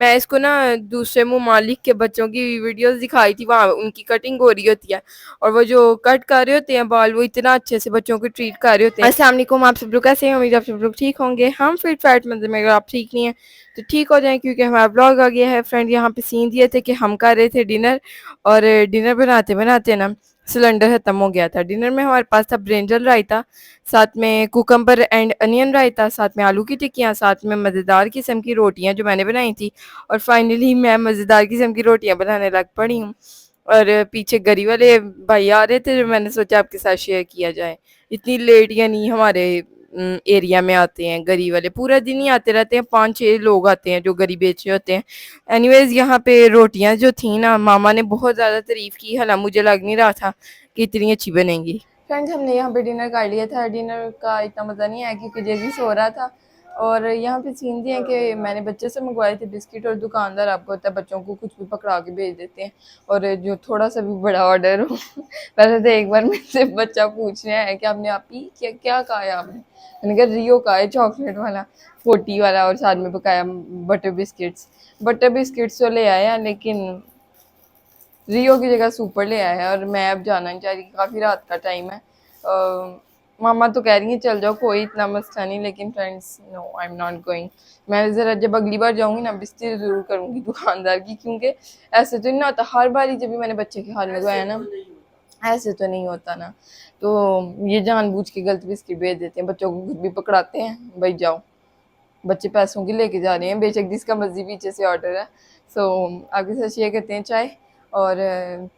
मैं इसको ना दूसरे ममालिक के बच्चों की वीडियोस दिखाई थी, वहाँ उनकी कटिंग हो रही होती है और वो जो कट कर रहे होते हैं बाल, वो इतना अच्छे से बच्चों को ट्रीट कर रहे होते हैं। अस्सलाम वालेकुम, आप सब लोग कैसे हैं? उम्मीद है आप सब लोग ठीक होंगे। हम फिट फैट मतलब में, अगर आप ठीक नहीं हैं तो ठीक हो जाएं, क्योंकि हमारा ब्लॉग आ गया है। फ्रेंड यहाँ पे सीन दिए थे कि हम कर रहे थे डिनर, और डिनर बनाते बनाते ना सिलेंडर खत्म हो गया था। डिनर में हमारे पास था ब्रिंजल रायता, साथ में कुकम्बर एंड अनियन रायता, साथ में आलू की टिक्कियाँ, साथ में मज़ेदार किस्म की रोटियाँ जो मैंने बनाई थी। और फाइनली मैं मज़ेदार किस्म की रोटियां बनाने लग पड़ी हूँ। और पीछे गरी वाले भाई आ रहे थे, जो मैंने सोचा आपके साथ शेयर किया जाए। इतनी लेट या नहीं हमारे एरिया में आते हैं गरी वाले, पूरा दिन ही आते रहते हैं। 5-6 लोग आते हैं जो गरी बेच रहे होते हैं। एनीवेज यहाँ पे रोटियां जो थी ना, मामा ने बहुत ज़्यादा तारीफ़ की, हालांकि मुझे लग नहीं रहा था कि इतनी अच्छी बनेंगी। फ्रेंड्स, हमने यहाँ पे डिनर कर लिया था। डिनर का इतना मज़ा नहीं आया क्योंकि जेजी सो रहा था। और यहाँ पे सीन दिए कि मैंने बच्चे से मंगवाए थे बिस्किट, और दुकानदार आपको होता है बच्चों को कुछ भी पकड़ा के भेज देते हैं, और जो थोड़ा सा भी बड़ा ऑर्डर हो पहले तो एक बार मेरे से बच्चा पूछ रहा है कि आपने आप ही क्या क्या कहा है आपने। मैंने कहा रियो का है, चॉकलेट वाला 40 वाला, और साथ में पकाया बटर बिस्किट्स। बटर बिस्किट्स तो ले आया, लेकिन रियो की जगह सुपर ले आया है। और मैं अब जाना नहीं चाह रही, काफ़ी रात का टाइम है। मामा तो कह रही है चल जाओ, कोई इतना मसला नहीं, लेकिन friends no, I am not going. मैं ज़रा जब अगली बार जाऊंगी ना, बिस्तर ज़रूर करूंगी दुकानदार की, क्योंकि ऐसे तो नहीं होता। हर बार जब भी मैंने बच्चे के हाथ में गया ना, ऐसे तो नहीं होता ना। तो ये जानबूझ के गलत बिस्किट भेज देते हैं, बच्चों को खुद भी पकड़ाते हैं, भाई जाओ, बच्चे पैसों की लेके जा रहे हैं, बेशक जिसका मर्जी पीछे से ऑर्डर है। सो आपके साथ शेयर करते हैं चाय, और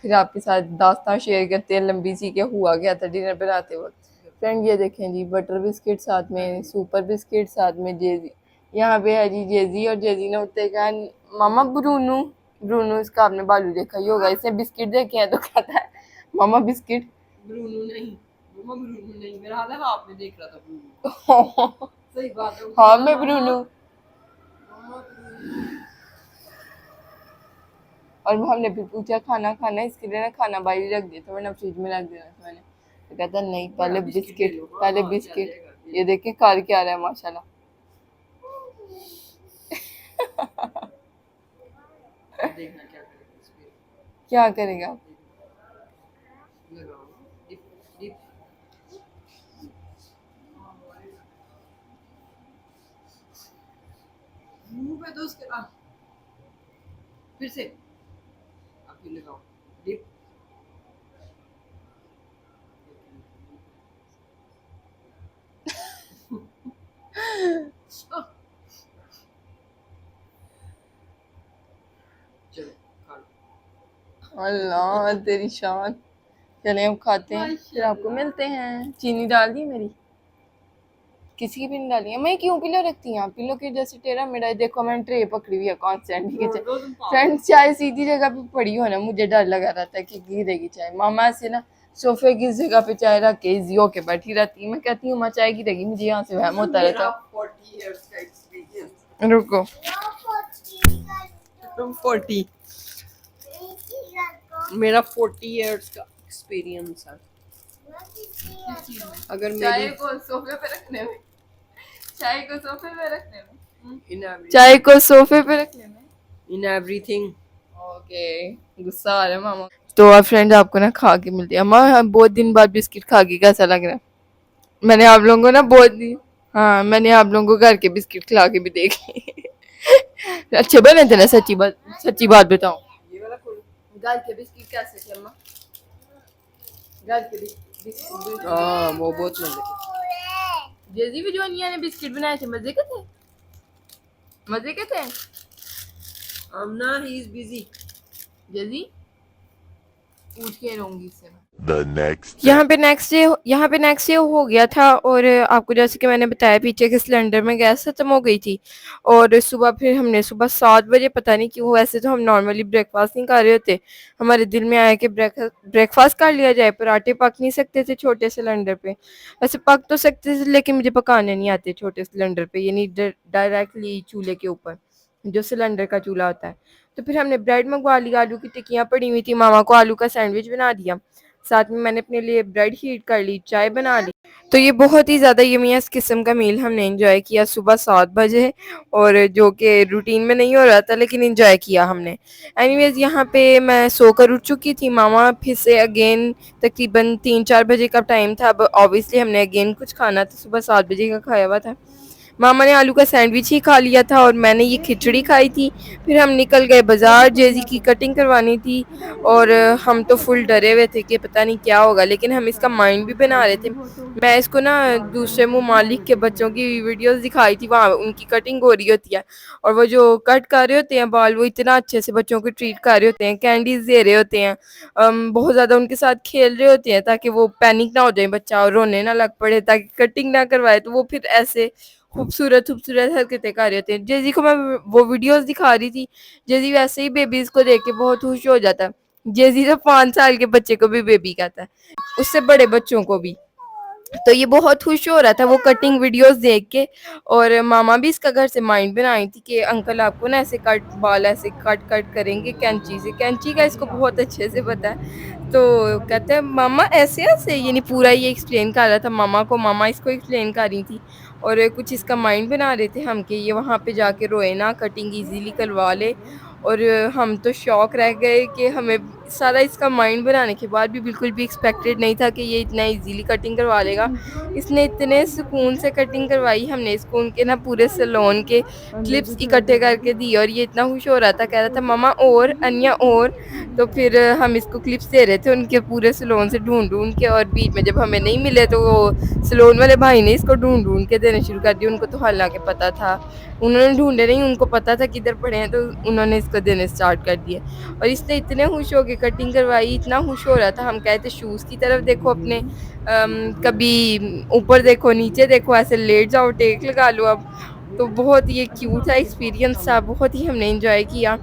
फिर आपके साथ दास्तान शेयर करते हैं लंबी सी, क्या हुआ गया था डिनर बनाते वक्त। फ्रेंड ये देखें जी, बटर बिस्किट, साथ में सुपर बिस्किट, साथ में जेजी। यहाँ पे है जी जेजी, और जेजी ने उठते कहा मामा ब्रूनू। ब्रूनू, इसका आपने बालू देखा ही होगा, इसने बिस्किट देखे हैं तो कहता है मामा बिस्किट। ब्रूनू नहीं, मामा ब्रूनू नहीं, मेरा हाल है आपने देख रहा था ब्रूनू। सही बात है, हाँ मैं ब्रूनू। और हमने फिर पूछा खाना खाना, इसके लिए ना खाना बाहर रख दिया था, वरना फ्रिज में रख देना था मैंने। तो कहता नहीं, पहले बिस्किट, पहले बिस्किट। ये देखिए कार क्या रहा है माशाल्लाह। क्या करेगा? मुंह पे दो उसके, फिर से आप भी लगाओ डिप। चलो खा लो। अल्लाह तेरी शान। चले हम खाते हैं, फिर आपको मिलते हैं। चीनी डाल दी मेरी? किसी की भी नहीं डाली है। मैं क्यों पिलो रखती हूँ? पिलो की जैसे टेढ़ा मेरा, देखो मैंने ट्रे पकड़ी हुई है कॉन्स्टेंट। ठीक है फ्रेंड्स, चाय सीधी जगह पे पड़ी हो ना, मुझे डर लगा रहता है कि गिरेगी चाय। मामा से ना सोफे की जगह पे चाय रख के इजी होके बैठी रहती है। मैं कहती हूँ माँ चाय गिरेगी, मुझे यहाँ से वहम होता रहता है। रुको, तुम 40, मेरा 40 इयर्स का एक्सपीरियंस है। अगर चाय को सोफे पे रखने में, चाय को सोफे पे रखने में, चाय को सोफे पे रखने में, इन एवरीथिंग। ओके, गुस्सा आ रहा है मामा। तो अब फ्रेंड आपको ना खा के मिलती है। अम्मा बहुत दिन बाद बिस्किट खा के कैसा लग रहा है? मैंने आप लोगों को ना बहुत दिन, हाँ मैंने आप लोगों को घर के बिस्किट खिला के भी देख लिए। अच्छे बने थे ना? सच्ची बात बताओ, घर के बिस्किट कैसे थे अम्मा? घर के बिस्किट, हाँ वो बहुत मजे के। जेजी भी जो अनिया ने बिस्किट बनाए थे, मजे के थे, मजे के थे। अम्ना ही इज बिजी। जेजी पूछ के रहूंगी इससे मैं। यहाँ पे नेक्स्ट डे हो गया था, और आपको जैसे कि मैंने बताया पीछे के सिलेंडर में गैस खत्म हो गई थी। और सुबह फिर हमने सुबह 7 बजे, पता नहीं क्यों, वैसे तो हम नॉर्मली ब्रेकफास्ट नहीं कर रहे होते, हमारे दिल में आया कि ब्रेकफास्ट कर लिया जाए। पराठे पक नहीं सकते थे छोटे सिलेंडर पे, वैसे पक तो सकते थे लेकिन मुझे पकाने नहीं आते छोटे सिलेंडर पे, यानी डायरेक्टली चूल्हे के ऊपर, जो सिलेंडर का चूल्हा होता है। तो फिर हमने ब्रेड मंगवा लिया, आलू की टिक्कियाँ पड़ी हुई थी, मामा को आलू का सैंडविच बना दिया। साथ में मैंने अपने लिए ब्रेड हीट कर ली, चाय बना ली। तो ये बहुत ही ज़्यादा यमीयस किस्म का मील हमने एंजॉय किया सुबह 7 बजे, और जो कि रूटीन में नहीं हो रहा था, लेकिन एंजॉय किया हमने। एनीवेज़ यहाँ पे मैं सोकर उठ चुकी थी। मामा फिर से अगेन तकरीबन 3-4 बजे का टाइम था। अब ऑब्वियसली हमने अगेन कुछ खाना था, सुबह 7 बजे का खाया हुआ था। मामा ने आलू का सैंडविच ही खा लिया था और मैंने ये खिचड़ी खाई थी। फिर हम निकल गए बाज़ार, जेज़ी की कटिंग करवानी थी, और हम तो फुल डरे हुए थे कि पता नहीं क्या होगा, लेकिन हम इसका माइंड भी बना रहे थे। मैं इसको ना दूसरे ममालिक के बच्चों की वीडियोस दिखाई थी, वहाँ उनकी कटिंग हो रही होती है, और वो जो कट कर रहे होते हैं बाल, वो इतना अच्छे से बच्चों को ट्रीट कर रहे होते हैं, कैंडीज दे रहे होते हैं, बहुत ज़्यादा उनके साथ खेल रहे होते हैं ताकि वो पैनिक ना हो जाए बच्चा और रोने ना लग पड़े, ताकि कटिंग ना करवाए। तो वो फिर ऐसे खूबसूरत खूबसूरत हरकतें कर रहे होते हैं। जेजी को मैं वो वीडियोस दिखा रही थी, जेजी वैसे ही बेबीज को देख के बहुत खुश हो जाता है। जेजी तो 5 साल के बच्चे को भी बेबी कहता है, उससे बड़े बच्चों को भी। तो ये बहुत खुश हो रहा था वो कटिंग वीडियोस देख के। और मामा भी इसका घर से माइंड बनाई थी कि अंकल आपको ना ऐसे कट बाल ऐसे कट कट करेंगे कैंची से। कैंची का इसको बहुत अच्छे से पता है। तो कहते हैं मामा ऐसे ऐसे, यानी पूरा ये एक्सप्लेन कर रहा था मामा को, मामा इसको एक्सप्लेन कर रही थी, और कुछ इसका माइंड बना रहे थे हम कि ये वहाँ पे जाके रोए ना, कटिंग इजीली करवा ले। और हम तो शौक रह गए कि हमें सारा इसका माइंड बनाने के बाद भी बिल्कुल भी एक्सपेक्टेड नहीं था कि ये इतना इजीली कटिंग करवा लेगा। इसने इतने सुकून से कटिंग करवाई, हमने इसको उनके ना पूरे सैलून के क्लिप्स इकट्ठे करके दिए, और ये इतना खुश हो रहा था, कह रहा था मम्मा और अन्या और। तो फिर हम इसको क्लिप्स दे रहे थे उनके पूरे सैलून से ढूंढ ढूंढ के, और बीच में जब हमें नहीं मिले तो वो सैलून वाले भाई ने इसको ढूंढ ढूंढ के देने शुरू कर दिए। उनको तो हालांकि पता था, उन्होंने ढूंढे नहीं, उनको पता था किधर पड़े हैं, तो उन्होंने इसको देने स्टार्ट कर दिए। और इसने इतने खुश हो के कटिंग करवाई, इतना खुश हो रहा था। हम कहते शूज़ की तरफ देखो अपने, कभी ऊपर देखो नीचे देखो, ऐसे लेट जाओ टेक लगा लो अब। तो बहुत ये क्यूट सा एक्सपीरियंस था, बहुत ही हमने एंजॉय किया,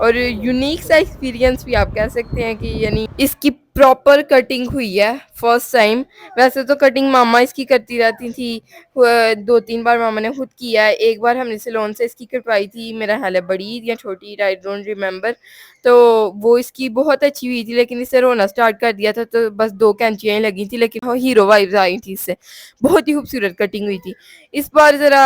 और यूनिक सा एक्सपीरियंस भी आप कह सकते हैं कि यानी इसकी प्रॉपर कटिंग हुई है फर्स्ट टाइम। वैसे तो कटिंग मामा इसकी करती रहती थी, 2-3 बार मामा ने खुद किया है। एक बार हमने सैलून से इसकी कटवाई थी, मेरा ख्याल है बड़ी ईद या छोटी ईद, आई डोंट रिमेंबर। तो वो इसकी बहुत अच्छी हुई थी, लेकिन इससे रोना स्टार्ट कर दिया था, तो बस 2 कैंचियाँ ही लगी थी, लेकिन वो हीरो वाइब्स आई थी इससे। बहुत ही खूबसूरत कटिंग हुई थी। इस बार ज़रा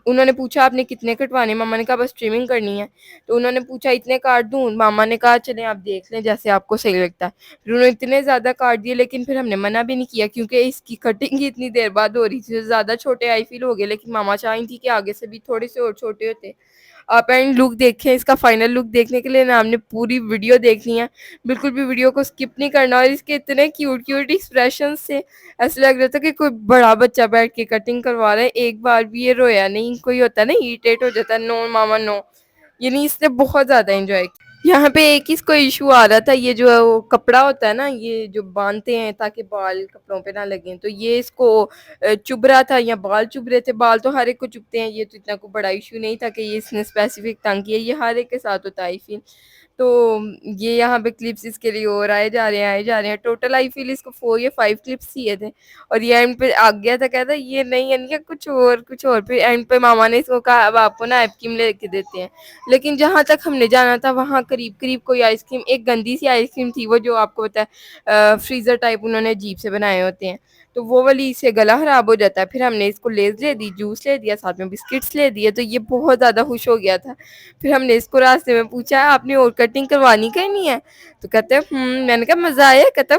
उन्होंने पूछा आपने कितने कटवाने, मामा ने कहा बस ट्रिमिंग करनी है। तो उन्होंने पूछा इतने काट दूँ, मामा ने कहा चलें आप देख लें जैसे आपको सही लगता है। फिर उन्होंने इतने ज़्यादा काट दिए, लेकिन फिर हमने मना भी नहीं किया, क्योंकि इसकी कटिंग ही इतनी देर बाद हो रही थी, ज़्यादा छोटे आई फील हो गए, लेकिन मामा चाही थी कि आगे से भी थोड़े से और छोटे होते। आप एंड लुक देखें, इसका फाइनल लुक देखने के लिए ना आपने पूरी वीडियो देखनी है, बिल्कुल भी वीडियो को स्किप नहीं करना। और इसके इतने क्यूट क्यूट एक्सप्रेशन से ऐसा लग रहा था कि कोई बड़ा बच्चा बैठ के कटिंग करवा रहा है। एक बार भी ये रोया नहीं। कोई होता है ना इरिटेट हो जाता है, नो मामा नो, यानी इसने बहुत ज़्यादा एंजॉय किया। यहाँ पे एक ही इसको इशू आ रहा था, ये जो है वो कपड़ा होता है ना, ये जो बांधते हैं ताकि बाल कपड़ों पे ना लगें, तो ये इसको चुभ रहा था, या बाल चुभ रहे थे। बाल तो हर एक को चुभते हैं, ये तो इतना कोई बड़ा इशू नहीं था कि ये इसने स्पेसिफिक तंग किया, ये हर एक के साथ होता है आई फील। तो ये यहाँ पे क्लिप्स इसके लिए और आए जा रहे हैं। टोटल आई फील इसको 4 या 5 क्लिप्स दिए थे, और ये एंड पे आ गया था, कहता ये नहीं यानी कि कुछ और कुछ और। फिर एंड पे मामा ने इसको कहा अब आपको ना ऐपकिम लेके देते हैं। लेकिन जहाँ तक हमने जाना था वहाँ करीब करीब कोई आइसक्रीम, एक गंदी सी आइसक्रीम थी, वो जो आपको पता है फ्रीज़र टाइप उन्होंने अजीब से बनाए होते हैं, तो वो वाली से गला ख़राब हो जाता है। फिर हमने इसको लेज़ ले दी, जूस ले दिया, साथ में बिस्किट्स ले दिए, तो ये बहुत ज़्यादा खुश हो गया था। फिर हमने इसको रास्ते में पूछा आपने और कटिंग करवानी कहीं नहीं है? तो कहते हैं मैंने कहा मज़ा आया? कहता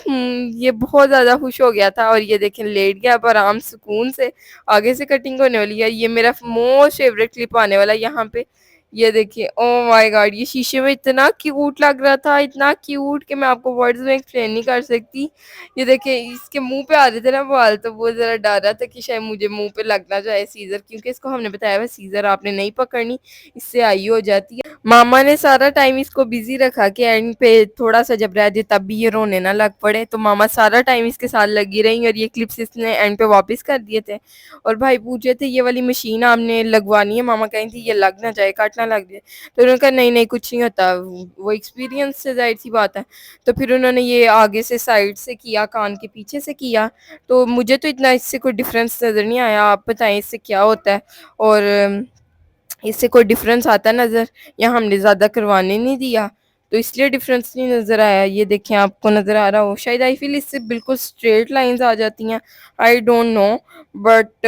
ये बहुत ज़्यादा खुश हो गया था, और ये देखें लेट गया अब आराम सुकून से। आगे से कटिंग होने वाली है, ये मेरा मोस्ट फेवरेट क्लिप आने वाला है यहाँ पे। ये देखिए, ओह माय गॉड, ये शीशे में इतना क्यूट लग रहा था, इतना क्यूट कि मैं आपको वर्ड्स में एक्सप्लेन नहीं कर सकती। ये देखिए इसके मुंह पे आ रहे थे ना बाल, तो वो ज़रा डर रहा था कि शायद मुझे मुंह पे लग ना जाए सीज़र, क्योंकि इसको हमने बताया हुआ सीज़र आपने नहीं पकड़नी, इससे आई हो जाती है। मामा ने सारा टाइम इसको बिजी रखा कि एंड पे थोड़ा सा जब रह जाए तब भी ये रोने ना लग पड़े, तो मामा सारा टाइम इसके साथ लगी रही, और ये क्लिप्स इसने एंड पे वापस कर दिए थे। और भाई पूछे थे ये वाली मशीन आपने लगवानी है, मामा कही थी ये लग ना जाए, कट ना लग जाए। तो उन्होंने कहा नहीं नहीं कुछ नहीं होता, वो एक्सपीरियंस से जाहिर सी बात है। तो फिर उन्होंने ये आगे से साइड से किया, कान के पीछे से किया, तो मुझे तो इतना इससे कोई डिफरेंस नज़र नहीं आया। आप बताएं इससे क्या होता है, और इससे कोई डिफरेंस आता नज़र, या हमने ज़्यादा करवाने नहीं दिया। तो इसलिए डिफरेंस नहीं नज़र आया। ये देखें, आपको नज़र आ रहा हो शायद, आई फील इससे बिल्कुल स्ट्रेट लाइंस आ जाती हैं, आई डोंट नो। बट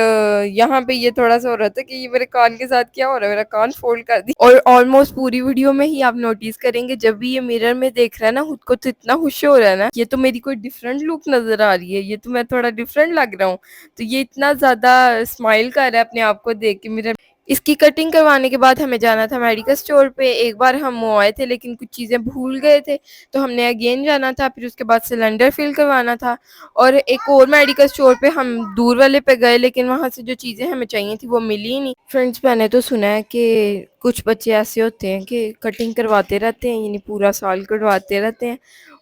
यहाँ पे ये थोड़ा सा हो रहा था कि ये मेरे कान के साथ क्या हो रहा है, मेरा कान फोल्ड कर दी। और ऑलमोस्ट पूरी वीडियो में ही आप नोटिस करेंगे जब भी ये मिरर में देख रहा है ना खुद को, तो इतना खुश हो रहा है ना, ये तो मेरी कोई डिफरेंट लुक नजर आ रही है, ये तो मैं थोड़ा डिफरेंट लग रहा हूँ। तो ये इतना ज्यादा स्माइल कर रहा है अपने आप को देख के मिरर। इसकी कटिंग करवाने के बाद हमें जाना था मेडिकल स्टोर पे। एक बार हम वो आए थे लेकिन कुछ चीज़ें भूल गए थे, तो हमने अगेन जाना था। फिर उसके बाद सिलेंडर फिल करवाना था, और एक और मेडिकल स्टोर पे हम दूर वाले पे गए, लेकिन वहाँ से जो चीज़ें हमें चाहिए थी वो मिली ही नहीं। फ्रेंड्स, मैंने तो सुना है कि कुछ बच्चे ऐसे होते हैं कि कटिंग करवाते रहते हैं, यानी पूरा साल कटवाते रहते हैं,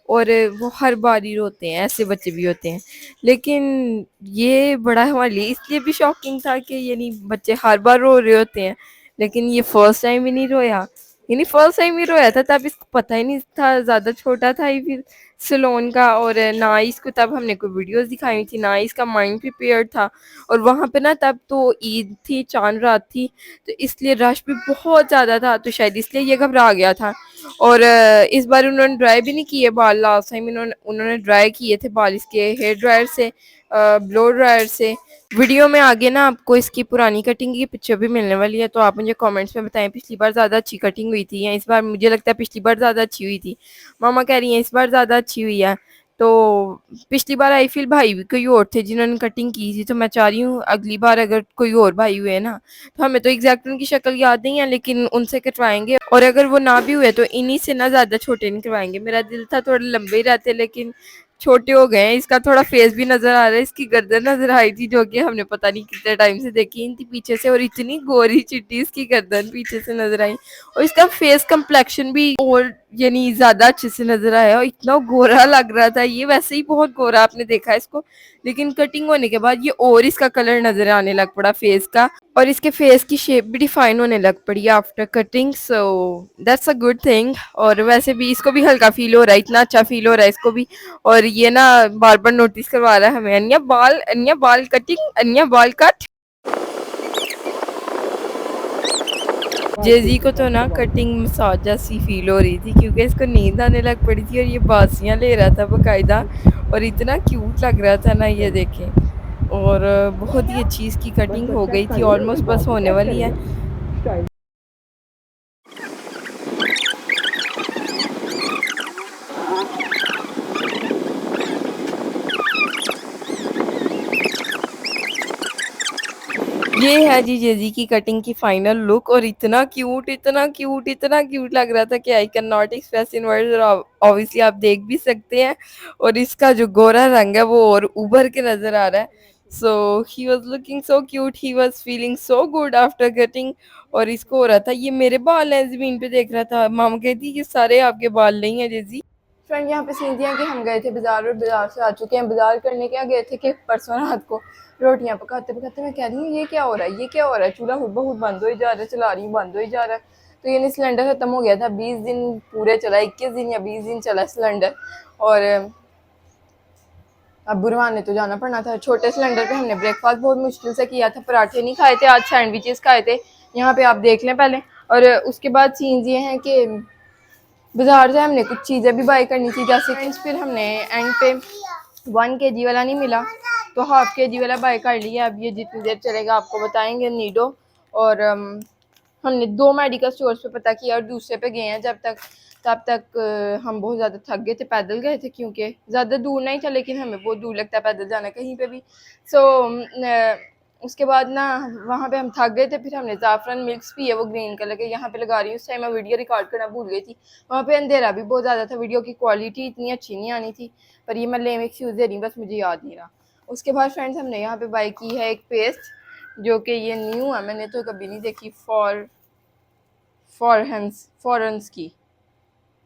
और वो हर बार ही रोते हैं। ऐसे बच्चे भी होते हैं। लेकिन ये बड़ा हमारे लिए इसलिए भी शॉकिंग था कि यानी बच्चे हर बार रो रहे होते हैं, लेकिन ये फर्स्ट टाइम ही नहीं रोया। यानी फर्स्ट टाइम ही रोया था, तब इसको पता ही नहीं था, ज़्यादा छोटा था ही फिर सलोन का, और ना ही इसको तब हमने कोई वीडियोस दिखाई थी, ना ही इसका माइंड प्रिपेयर था। और वहाँ पे ना तब तो ईद थी, चांद रात थी, तो इसलिए रश भी बहुत ज़्यादा था, तो शायद इसलिए ये घबरा गया था। और इस बार उन्होंने ड्राई भी नहीं किए बाल। लास्ट टाइम उन्होंने ड्राई किए थे बाल इसके हेयर ड्रायर से, ब्लो ड्रायर से। वीडियो में आगे ना आपको इसकी पुरानी कटिंग की पिक्चर भी मिलने वाली है, तो आप मुझे कमेंट्स में बताएं पिछली बार ज़्यादा अच्छी कटिंग हुई थी या इस बार। मुझे लगता है पिछली बार ज़्यादा अच्छी हुई थी, मामा कह रही हैं इस बार ज़्यादा अच्छी हुई है। तो पिछली बार आई फील भाई भी कोई और थे जिन्होंने कटिंग की थी, तो मैं चाह रही हूँ अगली बार अगर कोई और भाई हुए ना, तो हमें तो एग्जैक्ट उनकी शक्ल याद नहीं है, लेकिन उनसे कटवाएंगे। और अगर वो ना भी हुए तो इन्हीं से ना ज़्यादा छोटे नहीं करवाएंगे। मेरा दिल था थोड़े लंबे ही रहते, लेकिन छोटे हो गए हैं। इसका थोड़ा फेस भी नजर आ रहा है, इसकी गर्दन नजर आई थी जो कि हमने पता नहीं कितने टाइम से देखी नहीं थी पीछे से, और इतनी गोरी चिट्टी इसकी गर्दन पीछे से नजर आई। और इसका फेस कम्प्लेक्शन भी और यानी ज्यादा अच्छे से नजर आया, और इतना गोरा लग रहा था। ये वैसे ही बहुत गोरा आपने देखा इसको, लेकिन कटिंग होने के बाद ये और इसका कलर नजर आने लग पड़ा फेस का, और इसके फेस की शेप भी डिफाइन होने लग पड़ी after cutting. So that's a good thing. और वैसे भी इसको भी हल्का फील हो रहा है, इतना अच्छा फील हो रहा है इसको भी। और ये ना बार बार नोटिस करवा रहा है हमें, अन्या बाल कटिंग, अन्या बाल कट। जेजी को तो ना कटिंग मसाज जैसी फील हो रही थी, क्योंकि इसको नींद आने लग पड़ी थी और ये बासियां ले रहा था बकायदा, और इतना क्यूट लग रहा था ना, ये देखें। और बहुत ही अच्छी इसकी कटिंग हो गई थी, ऑलमोस्ट बस होने वाली है। ये है जी जेजी की कटिंग की फाइनल लुक, और इतना क्यूट, इतना क्यूट, इतना क्यूट लग रहा था कि I can not express in words. और ऑब्वियसली आप देख भी सकते हैं, और इसका जो गोरा रंग है वो और उभर के नजर आ रहा है। So he was looking so cute, he was feeling so good after cutting. और इसको हो रहा था ये मेरे बाल हैं, जमीन पे देख रहा था। मामा कहती ये सारे आपके बाल नहीं है जेजी। फ्रेंड, यहाँ पे सीन दिया कि हम गए थे बाजार, और बाजार से आ चुके हैं। बाजार करने क्या गए थे कि परसों रात को रोटियां पकाते पकाते मैं कह रही हूँ ये क्या हो रहा है, ये क्या हो रहा है, चूल्हा हुड बहुत बंद हो ही जा रहा है, चला रही हूँ बंद हो ही जा रहा है। तो ये नहीं, सिलेंडर खत्म हो गया था। 20 दिन पूरे चला, 21 दिन या 20 दिन चला सिलेंडर। और अब बुरहान ने तो जाना पड़ना था। छोटे सिलेंडर पे हमने ब्रेकफास्ट बहुत मुश्किल से किया था, पराठे नहीं खाए थे आज, सैंडविचेस खाए थे। यहाँ पे आप देख लें पहले। और उसके बाद सीन्स ये हैं कि बाजार से हमने कुछ चीज़ें भी बाई करनी थी, जैसे फिर हमने एंड पे 1 kg वाला नहीं मिला, तो ½ kg वाला बाई कर लिया। अब ये जितनी देर चलेगा आपको बताएंगे नीडो। और हमने 2 मेडिकल स्टोर्स पे पता किया, और दूसरे पे गए हैं तब तक हम बहुत ज़्यादा थक गए थे। पैदल गए थे क्योंकि ज़्यादा दूर नहीं था, लेकिन हमें बहुत दूर लगता है पैदल जाना कहीं पे भी। सो उसके बाद ना वहाँ पे हम थक गए थे। फिर हमने ज़ाफ़रान मिल्क्स पिए, वो ग्रीन कलर के। यहाँ पे लगा रही हूँ, उस टाइम मैं वीडियो रिकॉर्ड करना भूल गई थी। वहाँ पे अंधेरा भी बहुत ज़्यादा था, वीडियो की क्वालिटी इतनी अच्छी नहीं आनी थी, पर ये मैं लेमिक्स यूज़ दे रही हूँ, बस मुझे याद नहीं रहा। उसके बाद फ्रेंड्स हमने यहाँ पे बाई की है एक पेस्ट, जो कि ये न्यू है, मैंने तो कभी नहीं देखी। फॉरेंस की।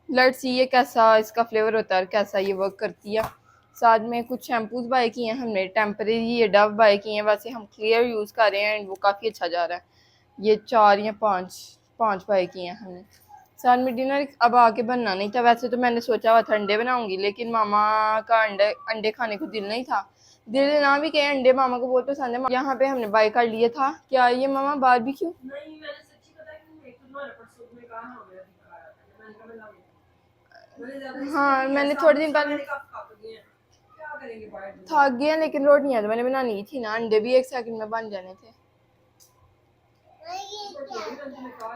लेट्स सी ये कैसा इसका फ्लेवर होता है और कैसा ये वर्क करती है। साथ में कुछ शैम्पूज बाय किए हैं हमने, टेम्परेरी ये डव बाय किए हैं। वैसे हम क्लियर यूज़ कर रहे हैं एंड वो काफ़ी अच्छा जा रहा है। ये 4 या 5 बाय किए हैं हमने। साथ में डिनर अब आके बनना नहीं था। वैसे तो मैंने सोचा हुआ था अंडे बनाऊंगी, लेकिन मामा का अंडे खाने को दिल नहीं था। दिल ना भी कहे, अंडे मामा को बहुत पसंद है। यहाँ पे हमने बाय कर लिया था, क्या ये मामा बारबेक्यू। हाँ मैंने थोड़े दिन पहले थक गया, लेकिन रोटियां तो मैंने बनानी थी ना, अंडे भी 1 सेकंड में बन जाने थे।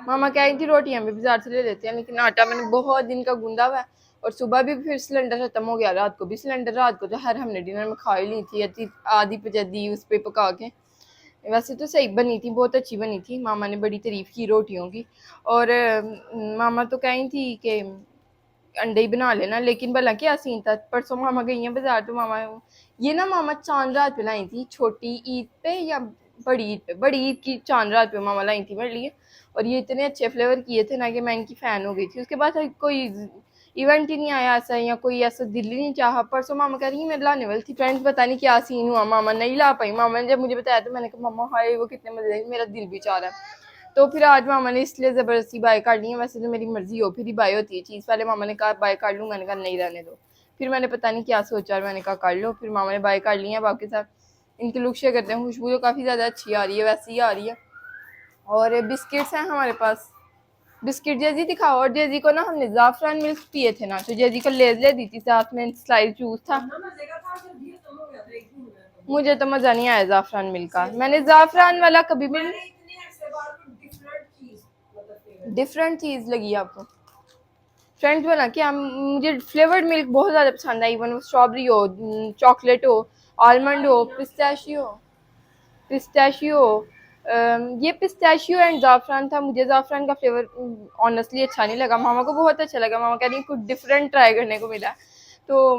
मामा कह रही थी रोटियां भी बाजार से ले लेते हैं, लेकिन आटा मैंने बहुत दिन का गूंदा हुआ है, और सुबह भी फिर सिलेंडर खत्म हो गया, रात को भी सिलेंडर, रात को तो हर हमने डिनर में खा ही ली थी आधी पजदी उस पर पका के। वैसे तो सही बनी थी, बहुत अच्छी बनी थी, मामा ने बड़ी तारीफ की रोटियों की। और मामा तो कही थी कि अंडे ही बना लेना, लेकिन भला क्या सीन था, परसों मामा गई हैं बाजार, तो मामा ये ना मामा चांद रात पे लाई थी, छोटी ईद पे या बड़ी ईद पे, बड़ी ईद की चांद रात पे मामा लाई थी मेरे लिए, और ये इतने अच्छे फ्लेवर किए थे ना कि मैं इनकी फ़ैन हो गई थी। उसके बाद कोई इवेंट ही नहीं आया ऐसा, या कोई ऐसा दिल ही नहीं चाहा। परसों मामा कह रही है मैं लाने वाली थी फ्रेंड्स, पता नहीं क्या सीन हुआ, मामा नहीं ला पाई। मामा ने जब मुझे बताया तो मैंने कहा मामा हाय वो कितने मजे, मेरा दिल भी चाह रहा है। तो फिर आज मामा ने इसलिए ज़बरदस्ती बाय कर ली है, वैसे तो मेरी मर्जी हो फिर ही बाय होती है चीज़। पहले मामा ने कहा बाय कर लूँ, मैंने कहा नहीं रहने दो, फिर मैंने पता नहीं क्या सोचा और मैंने कहा कर लो, फिर मामा ने बाय कर ली है। बाकी साथ इनके लुक शेयर करते हैं, खुशबू तो काफ़ी ज़्यादा अच्छी आ रही है, वैसी ही आ रही है। और बिस्किट्स हैं हमारे पास, बिस्किट जेजी दिखाओ। और जेजी को ना हमने ज़ाफ़रान मिल्क पिए थे ना, तो जेजी को लेज ले दी थी, साथ में स्लाइस जूस था। मुझे तो मज़ा नहीं आया ज़ाफ़रान मिल्क का, मैंने ज़ाफ़रान वाला कभी भी डिफरेंट चीज़ लगी आपको फ्रेंड्स बना क्या। मुझे फ्लेवर्ड मिल्क बहुत ज़्यादा पसंद है, इवन वो स्ट्रॉबेरी हो, चॉकलेट हो, आलमंड हो, पिस्ताशियो। ये पिस्ताशियो एंड ज़ाफ़रान था। मुझे ज़ाफ़रान का फ्लेवर ऑनेस्टली अच्छा नहीं लगा, मामा को बहुत अच्छा लगा, मामा कह रही कुछ डिफरेंट ट्राई करने को मिला। तो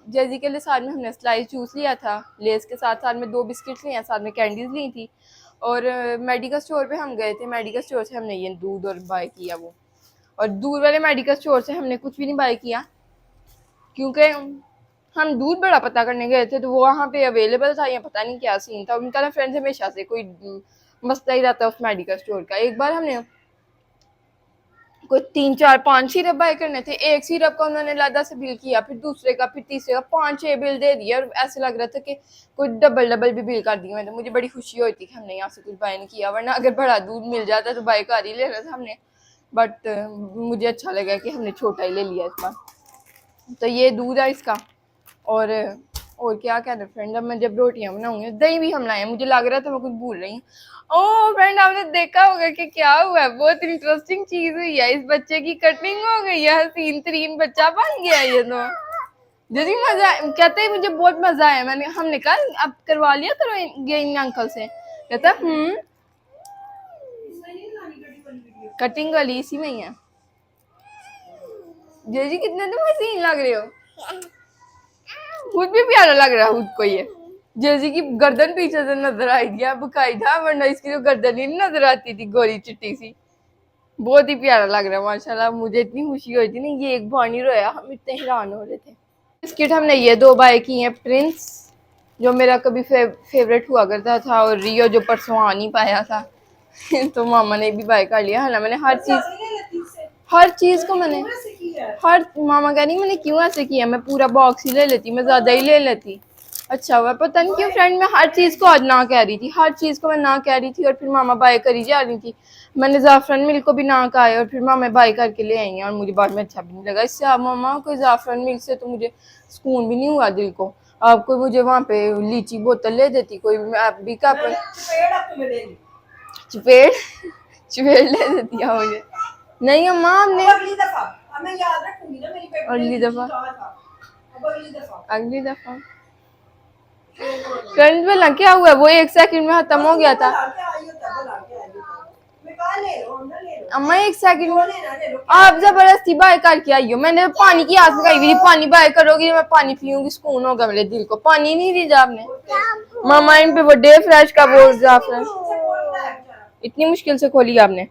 जैजी के लिए साथ में हमने स्लाइस जूस लिया था, लेस के साथ साथ में 2 बिस्किट्स लिए, साथ में कैंडीज़ ली थी। और मेडिकल स्टोर पे हम गए थे, मेडिकल स्टोर से हमने ये दूध और बाय किया वो, और दूर वाले मेडिकल स्टोर से हमने कुछ भी नहीं बाय किया, क्योंकि हम दूध बड़ा पता करने गए थे, तो वो वहाँ पे अवेलेबल था या पता नहीं क्या सीन था। उनका ना फ्रेंड्स हमेशा से कोई मसला ही रहता है उस मेडिकल स्टोर का। एक बार हमने कोई 3 4 5 सिरप बाय करने थे, एक सिरप का उन्होंने लादा से बिल किया, फिर दूसरे का, फिर तीसरे का, 5 6 बिल दे दिया, और ऐसे लग रहा था कि कुछ डबल डबल भी बिल कर दिया। तो मुझे बड़ी खुशी हुई थी कि हमने यहाँ से कुछ बाय नहीं किया, वरना अगर बड़ा दूध मिल जाता तो बाय कर ही लेना था हमने। बट मुझे अच्छा लगा कि हमने छोटा ही ले लिया इस बार। तो ये दूध है इसका। और क्या कहना फ्रेंड, अब मैं जब रोटियां बनाऊंगी, दही भी हम लाए हैं, मुझे लग रहा था मैं कुछ भूल रही हूँ। ओह फ्रेंड आपने देखा होगा कि क्या हुआ है, बहुत इंटरेस्टिंग चीज हुई है, इस बच्चे की कटिंग हो गई है, हसीन तरीन बच्चा बन गया ये तो। जैसे मजा कहते हैं मुझे बहुत मजा आया, हमने कहा अब करवा लिया करो इन अंकल से, कहता कटिंग वाली इसी में ही है। जैसी कितने तुम हसीन लग रहे हो, खुद भी प्यारा लग रहा है खुद को ये। जैसी की गर्दन पीछे से नजर आई थी, बकायदा, वरना इसकी तो गर्दन ही नहीं नजर आती थी, गोरी चिट्टी सी। बहुत ही प्यारा लग रहा है माशाल्लाह, मुझे इतनी खुशी हुई थी ना, ये एक बार नहीं रोया, हम इतने हैरान हो रहे थे। बिस्किट हमने ये 2 बाय की हैं, प्रिंस जो मेरा कभी फेवरेट हुआ करता था, और रियो जो परसों आ नहीं पाया था तो मामा ने भी बाय कर लिया है ना। मैंने हर चीज को मैंने हर मामा कह रही मैंने क्यों ऐसे किया, मैं पूरा बॉक्स ही ले लेती, मैं ज्यादा ही ले लेती। अच्छा हुआ, पता नहीं क्यों फ्रेंड, मैं हर चीज को आज ना कह रही थी, हर चीज को मैं ना कह रही थी, और फिर मामा बाय करी जा रही थी। मैंने ज़ाफ़रान मिल्क को भी ना कहा है, और फिर मामा बाय करके ले आई हैं, और मुझे बाद में अच्छा भी नहीं लगा इससे। आप मामा कोई ज़ाफ़रान मिल्क से तो मुझे सुकून भी नहीं हुआ दिल को। आपको मुझे वहाँ पे लीची बोतल ले देती कोई, आप भी का चपेड़ चपेड़ ले देती है मुझे। नहीं अम्मा हमने अगली दफा मैं याद रखूंगी ना, मेरी अगली दफा फ्रेंड वाला क्या हुआ, वो 1 सेकंड में खत्म हो गया था। अम्मा 1 सेकंड, आप जबरदस्ती बाय करके आई हो, मैंने पानी की आस लगाई हुई, पानी बाय करोगी, मैं पानी पीऊंगी, सुकून होगा मेरे दिल को। पानी नहीं दीजिए आपने, मामा इन पे वो डे फ्रेश का वो इतनी मुश्किल से खोली आपने।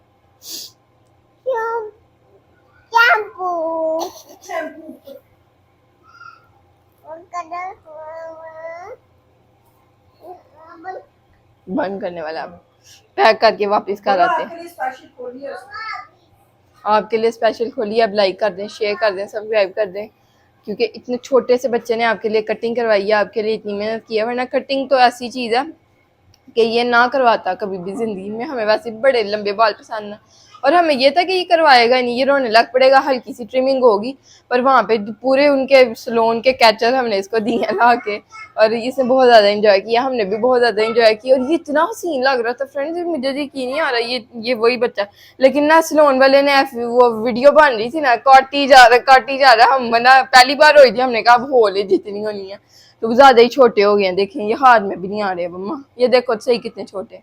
बंद करने वाला, पैक करके वापस कर आते हैं। आपके लिए स्पेशल खोली, अब लाइक कर दें, शेयर कर दें, सब्सक्राइब कर दें, क्योंकि इतने छोटे से बच्चे ने आपके लिए कटिंग करवाई है, आपके लिए इतनी मेहनत की है। वरना कटिंग तो ऐसी चीज़ है कि ये ना करवाता कभी भी ज़िंदगी में। हमें वैसे बड़े लंबे बाल पसंद हैं और हमें ये था कि ये करवाएगा नहीं, ये रोने लग पड़ेगा, हल्की सी ट्रिमिंग होगी। पर वहाँ पे पूरे उनके सलोन के कैचर हमने इसको दिए ला के, और इसने बहुत ज़्यादा एंजॉय किया, हमने भी बहुत ज़्यादा एंजॉय किया। और ये इतना हसीन लग रहा था फ्रेंड्स, मुझे यकीन नहीं आ रहा ये वही बच्चा। लेकिन ना सलोन वाले ने वो वीडियो बन रही थी ना, काटी जा रहा, हम ना पहली बार हुई थी, हमने कहा अब हो ले जितनी होनी है। तो ज्यादा ही छोटे हो गए हैं, देखें ये हाथ में भी नहीं आ रहे मम्मा, ये देखो सही कितने छोटे,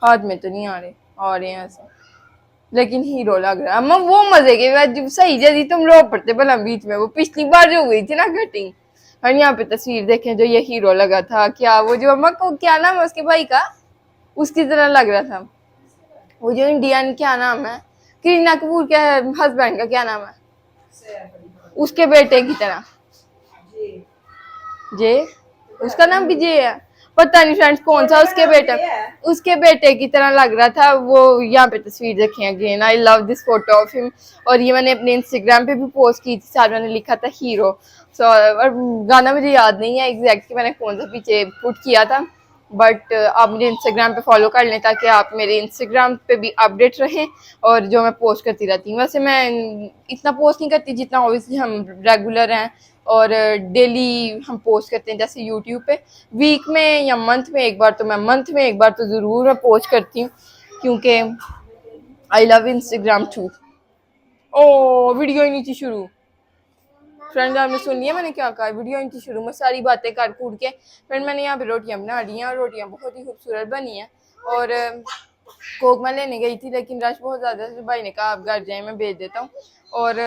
हाथ में तो नहीं आ रहे हैं ऐसे, लेकिन हीरो लग रहा है अम्मा। वो मजे के सही जल्दी तुम रो पड़ते भला बीच में, वो पिछली बार जो हुई थी ना कटिंग। और यहाँ पे तस्वीर देखें जो ये हीरो लगा था, क्या वो जो अम्मा को क्या नाम है उसके भाई का, उसकी तरह लग रहा था। वो जो इंडियन क्या नाम है, करीना कपूर के हस्बैंड का क्या नाम है, उसके बेटे की तरह, जे, उसका नाम भी जे है, पता नहीं फ्रेंड्स कौन सा उसके बेटे की तरह लग रहा था वो। यहाँ पे तस्वीर देखें again, I love this photo of him. और ये मैंने अपने इंस्टाग्राम पे भी पोस्ट की थी, साथ मैंने लिखा था हीरो। और गाना मुझे याद नहीं है एग्जैक्ट कि मैंने कौन सा पीछे पुट किया था, बट आप मुझे इंस्टाग्राम पे फॉलो कर लें ताकि आप मेरे इंस्टाग्राम पे भी अपडेट रहें और जो मैं पोस्ट करती रहती हूँ। वैसे मैं इतना पोस्ट नहीं करती जितना ऑब्वियसली हम रेगुलर हैं और डेली हम पोस्ट करते हैं, जैसे यूट्यूब पे वीक में या मंथ में एक बार, तो मैं मंथ में एक बार तो ज़रूर मैं पोस्ट करती हूँ, क्योंकि आई लव इंस्टाग्राम टू। ओ वीडियो ही नहीं थी शुरू फ्रेंड, आपने सुन लिया मैंने क्या कहा, वीडियो नहीं थी शुरू। मैं सारी बातें कर कूट के फ्रेंड मैंने यहाँ पे रोटियाँ बना ली हैं और रोटियाँ बहुत ही खूबसूरत बनी हैं। और कोक मैं लेने गई थी लेकिन रश बहुत ज़्यादा था, भाई ने कहा आप घर जाए मैं भेज देता हूँ। और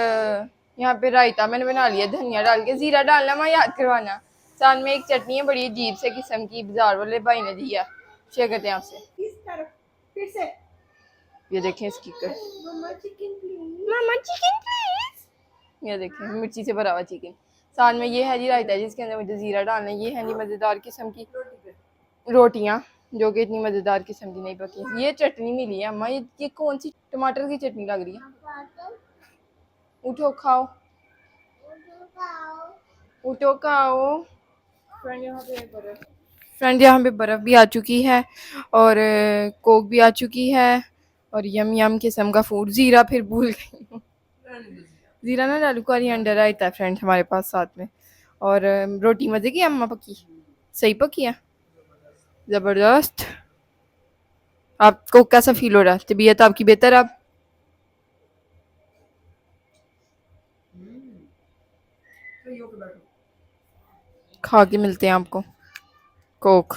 यहाँ पे रायता मैंने बना लिया धनिया डाल के, ज़ीरा डालना मैं याद करवाना। साथ में एक चटनी है बड़ी अजीब से किस्म की, बाजार वाले भाई ने दिया, शेयर करते हैं आपसे। ये देखें इसकी मामा चिकन प्लीज, ये देखें मिर्ची से भरा हुआ चिकन। साथ में ये है जी रायता जिसके अंदर मुझे ज़ीरा डालना है। ये है जी मज़ेदार किस्म की रोटियाँ जो कि इतनी मज़ेदार किस्म की नहीं पकी। ये चटनी मिली है अम्मा, ये कौन सी टमाटर की चटनी लग रही है, उठो खाओ, उठो खाओ। फ्रेंड यहाँ पे बर्फ़ भी आ चुकी है और कोक भी आ चुकी है और यम यम किस्म का फूड। ज़ीरा फिर भूल गई, ज़ीरा ना डालू, कोरिएंडर आया था फ्रेंड हमारे पास साथ में। और रोटी मज़े की अम्मा पकी, सही पकी है, ज़बरदस्त। आपको कैसा फील हो रहा है, तबीयत आपकी बेहतर अब? खा के मिलते हैं आपको कोक।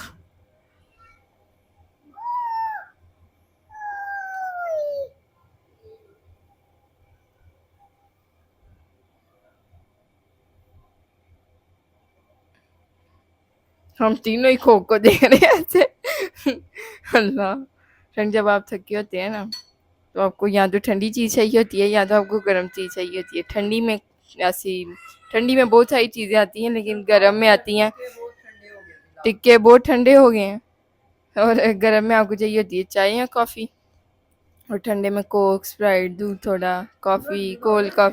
हम तीनों ही कोक को देख रहे हैं ऐसे अल्लाह। फ्रेंड जब आप थके होते हैं ना तो आपको या तो ठंडी चीज़ चाहिए होती है या तो आपको गर्म चीज़ चाहिए होती है। ठंडी में ऐसी, ठंडी में बहुत सारी चीज़ें आती हैं लेकिन गर्म में आती हैं, टिक्के बहुत ठंडे हो गए हैं। और गर्म में आपको चाहिए होती है चाय या कॉफ़ी, और ठंडे में कोक, स्प्राइट, दूध, थोड़ा कॉफ़ी, कोल्ड कॉफ़ी।